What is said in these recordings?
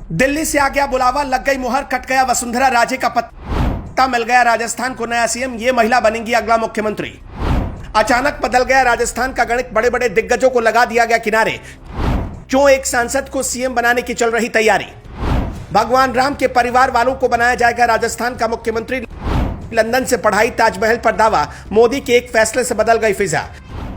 दिल्ली से आ गया बुलावा, लग गई मुहर, कट गया वसुंधरा राजे का पत्ता, मिल गया राजस्थान को नया सीएम, ये महिला बनेंगी अगला मुख्यमंत्री। अचानक बदल गया राजस्थान का गणित, बड़े बड़े दिग्गजों को लगा दिया गया किनारे। क्यों एक सांसद को सीएम बनाने की चल रही तैयारी। भगवान राम के परिवार वालों को बनाया जाएगा राजस्थान का मुख्यमंत्री। लंदन से पढ़ाई, ताजमहल पर दावा, मोदी के एक फैसले से बदल गई फिजा।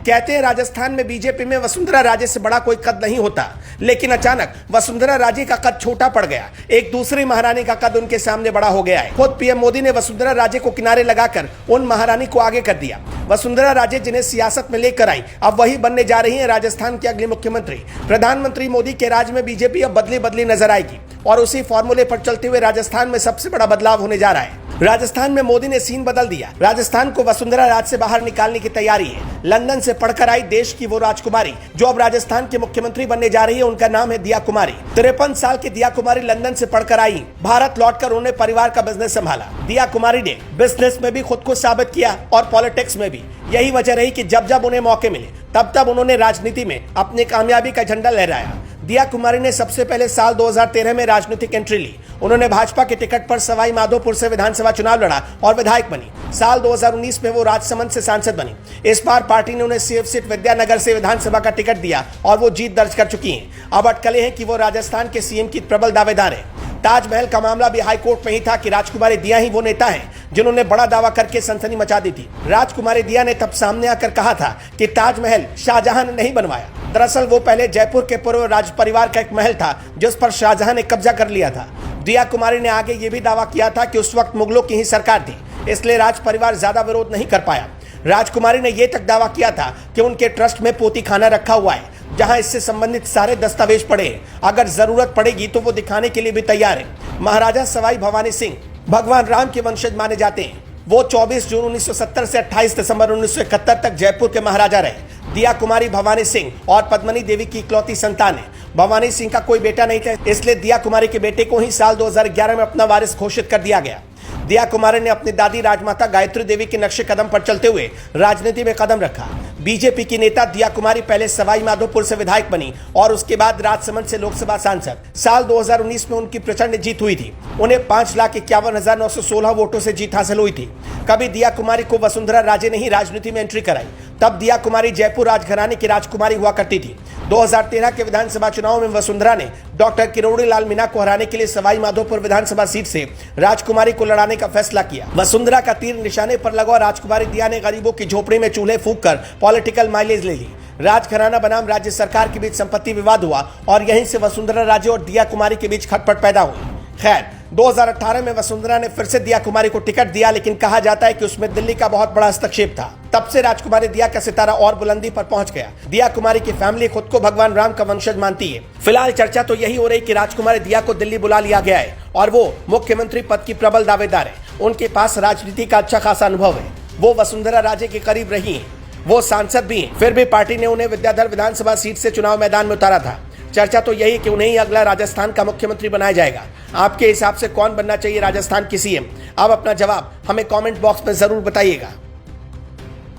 कहते हैं राजस्थान में बीजेपी में वसुंधरा राजे से बड़ा कोई कद नहीं होता, लेकिन अचानक वसुंधरा राजे का कद छोटा पड़ गया। एक दूसरी महारानी का कद उनके सामने बड़ा हो गया है। खुद पीएम मोदी ने वसुंधरा राजे को किनारे लगाकर उन महारानी को आगे कर दिया। वसुंधरा राजे जिन्हें सियासत में लेकर आई, अब वही बनने जा रही है राजस्थान की अगली मुख्यमंत्री। प्रधानमंत्री मोदी के राज में बीजेपी अब बदली बदली नजर आएगी और उसी फॉर्मूले पर चलते हुए राजस्थान में सबसे बड़ा बदलाव होने जा रहा है। राजस्थान में मोदी ने सीन बदल दिया। राजस्थान को वसुंधरा राज से बाहर निकालने की तैयारी है। लंदन से पढ़कर आई देश की वो राजकुमारी जो अब राजस्थान की मुख्यमंत्री बनने जा रही है, उनका नाम है दिया कुमारी। 53 साल की दिया कुमारी लंदन से पढ़कर आई, भारत लौटकर उन्होंने परिवार का बिजनेस संभाला। दिया कुमारी ने बिजनेस में भी खुद को साबित किया और पॉलिटिक्स में भी। यही वजह रही कि जब जब उन्हें मौके मिले तब तब उन्होंने राजनीति में अपनी कामयाबी का झंडा लहराया। दिया कुमारी ने सबसे पहले साल 2013 में राजनीतिक एंट्री ली। उन्होंने भाजपा के टिकट पर सवाई माधोपुर से विधानसभा चुनाव लड़ा और विधायक बनी। साल 2019 में वो राजसमंद से सांसद बनी। इस बार पार्टी ने उन्हें सेफ सीट विद्यानगर से विधानसभा का टिकट दिया और वो जीत दर्ज कर चुकी हैं। अब अटकलें हैं कि वो राजस्थान के सीएम की प्रबल दावेदार है। ताजमहल का मामला भी हाईकोर्ट में ही था कि राजकुमारी दिया ही वो नेता हैं जिन्होंने बड़ा दावा करके सनसनी मचा दी थी। राजकुमारी दिया ने तब सामने आकर कहा था कि ताजमहल शाहजहां ने नहीं बनवाया। दरअसल वो पहले जयपुर के पूर्व राज परिवार का एक महल था जिस पर शाहजहां ने कब्जा कर लिया था। दिया कुमारी ने आगे ये भी दावा किया था कि उस वक्त मुगलों की ही सरकार थी, इसलिए राज परिवार ज्यादा विरोध नहीं कर पाया। राजकुमारी ने यह तक दावा किया था कि उनके ट्रस्ट में पोती खाना रखा हुआ है जहां इससे संबंधित सारे दस्तावेज पड़े हैं। अगर जरूरत पड़ेगी तो वो दिखाने के लिए भी तैयार है। महाराजा सवाई भवानी सिंह भगवान राम के वंशज माने जाते हैं। वो 24 जून 1970 से 28 दिसंबर 1971 तक जयपुर के महाराजा रहे। दिया कुमारी भवानी सिंह और पद्मनी देवी की इकलौती संतान है। भवानी सिंह का कोई बेटा नहीं था, इसलिए दिया कुमारी के बेटे को ही साल 2011 में अपना वारिस घोषित कर दिया गया। दिया कुमारी ने अपनी दादी राजमाता गायत्री देवी के नक्शे कदम पर चलते हुए राजनीति में कदम रखा। बीजेपी की नेता दिया कुमारी पहले सवाई माधोपुर से विधायक बनी और उसके बाद राजसमंद से लोकसभा सांसद। साल 2019 में उनकी प्रचंड जीत हुई थी। उन्हें 5,51,916 वोटों से जीत हासिल हुई थी। कभी दिया कुमारी को वसुंधरा राजे ने ही राजनीति में एंट्री कराई। तब दिया कुमारी जयपुर राजघराने की राजकुमारी हुआ करती थी। 2013 के विधानसभा चुनाव में वसुंधरा ने डॉक्टर किरोड़ी लाल मीणा को हराने के लिए सवाई माधोपुर विधानसभा सीट से राजकुमारी को लड़ाने का फैसला किया। वसुंधरा का तीर निशाने पर लगा और राजकुमारी दिया ने गरीबों की झोपड़ी में चूल्हे फूंक कर पॉलिटिकल माइलेज ले ली। राजघराना बनाम राज्य सरकार के बीच संपत्ति विवाद हुआ और यहीं से वसुंधरा राजे और दिया कुमारी के बीच खटपट पैदा हुई। खैर 2018 में वसुंधरा ने फिर से दिया कुमारी को टिकट दिया, लेकिन कहा जाता है कि उसमें दिल्ली का बहुत बड़ा हस्तक्षेप था। तब से राजकुमारी दिया का सितारा और बुलंदी पर पहुंच गया। दिया कुमारी की फैमिली खुद को भगवान राम का वंशज मानती है। फिलहाल चर्चा तो यही हो रही कि राजकुमारी दिया को दिल्ली बुला लिया गया है और वो मुख्यमंत्री पद की प्रबल दावेदार है। उनके पास राजनीति का अच्छा खासा अनुभव है। वो वसुंधरा राजे के करीब रही है, वो सांसद भी हैं। फिर भी पार्टी ने उन्हें विद्याधर विधानसभा सीट से चुनाव मैदान में उतारा था। चर्चा तो यही कि उन्हें ही अगला राजस्थान का मुख्यमंत्री बनाया जाएगा। आपके हिसाब से कौन बनना चाहिए राजस्थान की सीएम? आप अपना जवाब हमें कमेंट बॉक्स में जरूर बताइएगा।